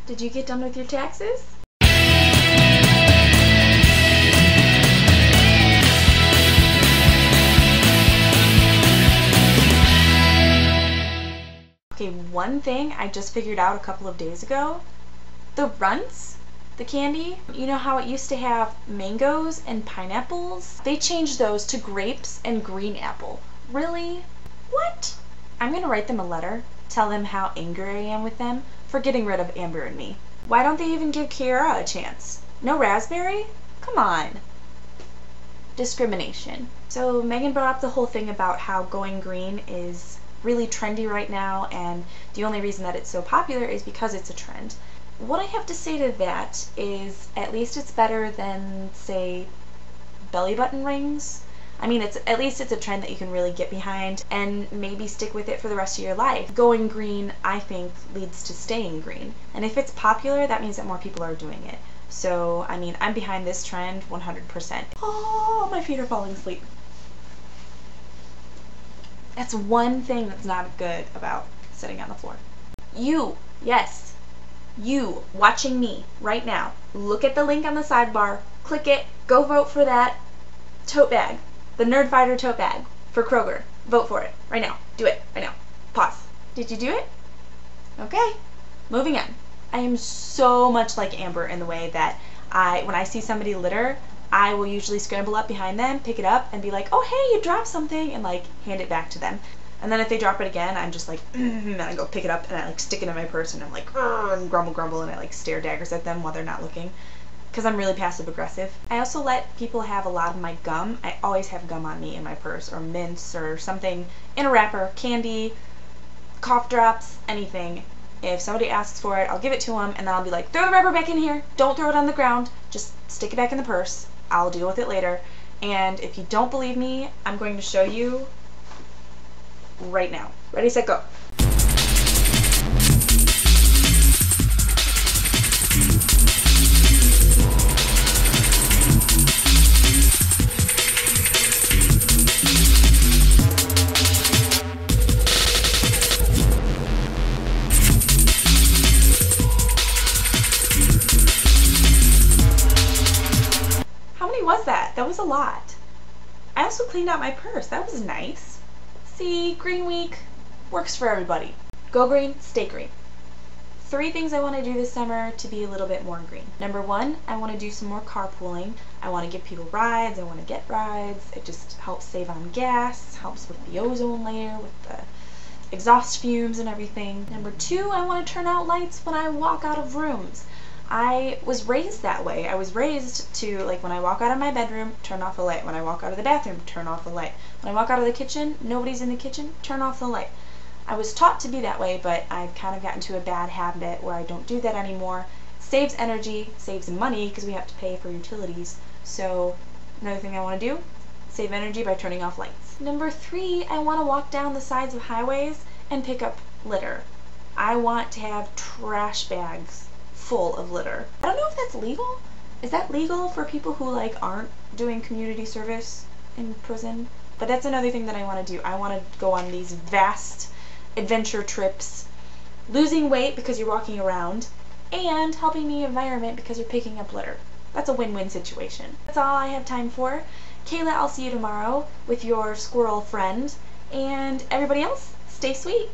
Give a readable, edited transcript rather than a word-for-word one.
Did you get done with your taxes? Okay, one thing I just figured out a couple of days ago. The Runts, the candy, you know how it used to have mangoes and pineapples? They changed those to grapes and green apple. Really? What? I'm gonna write them a letter, tell them how angry I am with them for getting rid of Amber and me. Why don't they even give Kiara a chance? No raspberry? Come on. Discrimination. So Megan brought up the whole thing about how going green is really trendy right now, and the only reason that it's so popular is because it's a trend. What I have to say to that is at least it's better than, say, belly button rings. I mean, at least it's a trend that you can really get behind and maybe stick with it for the rest of your life. Going green, I think, leads to staying green. And if it's popular, that means that more people are doing it. So, I mean, I'm behind this trend 100%. Oh, my feet are falling asleep. That's one thing that's not good about sitting on the floor. You, yes, you watching me right now, look at the link on the sidebar, click it, go vote for that tote bag, the Nerd Fighter tote bag for Kroger. Vote for it right now. Do it right now. Pause. Did you do it? Okay, moving on. I am so much like Amber in the way that when I see somebody litter, I will usually scramble up behind them, pick it up, and be like, oh hey, you dropped something, and like hand it back to them. And then if they drop it again, I'm just like, and I go pick it up and I like stick it in my purse and I'm like, and grumble, and I like stare daggers at them while they're not looking, because I'm really passive aggressive. I also let people have a lot of my gum. I always have gum on me in my purse, or mints, or something in a wrapper, candy, cough drops, anything. If somebody asks for it, I'll give it to them, and then I'll be like, throw the wrapper back in here, don't throw it on the ground, just stick it back in the purse. I'll deal with it later. And if you don't believe me, I'm going to show you right now. Ready, set, go. That was a lot. I also cleaned out my purse. That was nice. See, Green Week works for everybody. Go green, stay green. 3 things I want to do this summer to be a little bit more green. Number 1, I want to do some more carpooling. I want to give people rides. I want to get rides. It just helps save on gas, helps with the ozone layer, with the exhaust fumes and everything. Number 2, I want to turn out lights when I walk out of rooms. I was raised that way. I was raised to, like, when I walk out of my bedroom, turn off the light. When I walk out of the bathroom, turn off the light. When I walk out of the kitchen, nobody's in the kitchen, turn off the light. I was taught to be that way, but I've kind of gotten to a bad habit where I don't do that anymore. Saves energy, saves money, because we have to pay for utilities. So, another thing I want to do, save energy by turning off lights. Number 3, I want to walk down the sides of highways and pick up litter. I want to have trash bags full of litter. I don't know if that's legal. Is that legal for people who like aren't doing community service in prison? But that's another thing that I want to do. I want to go on these vast adventure trips, losing weight because you're walking around, and helping the environment because you're picking up litter. That's a win-win situation. That's all I have time for. Kayla, I'll see you tomorrow with your squirrel friend, and everybody else, stay sweet.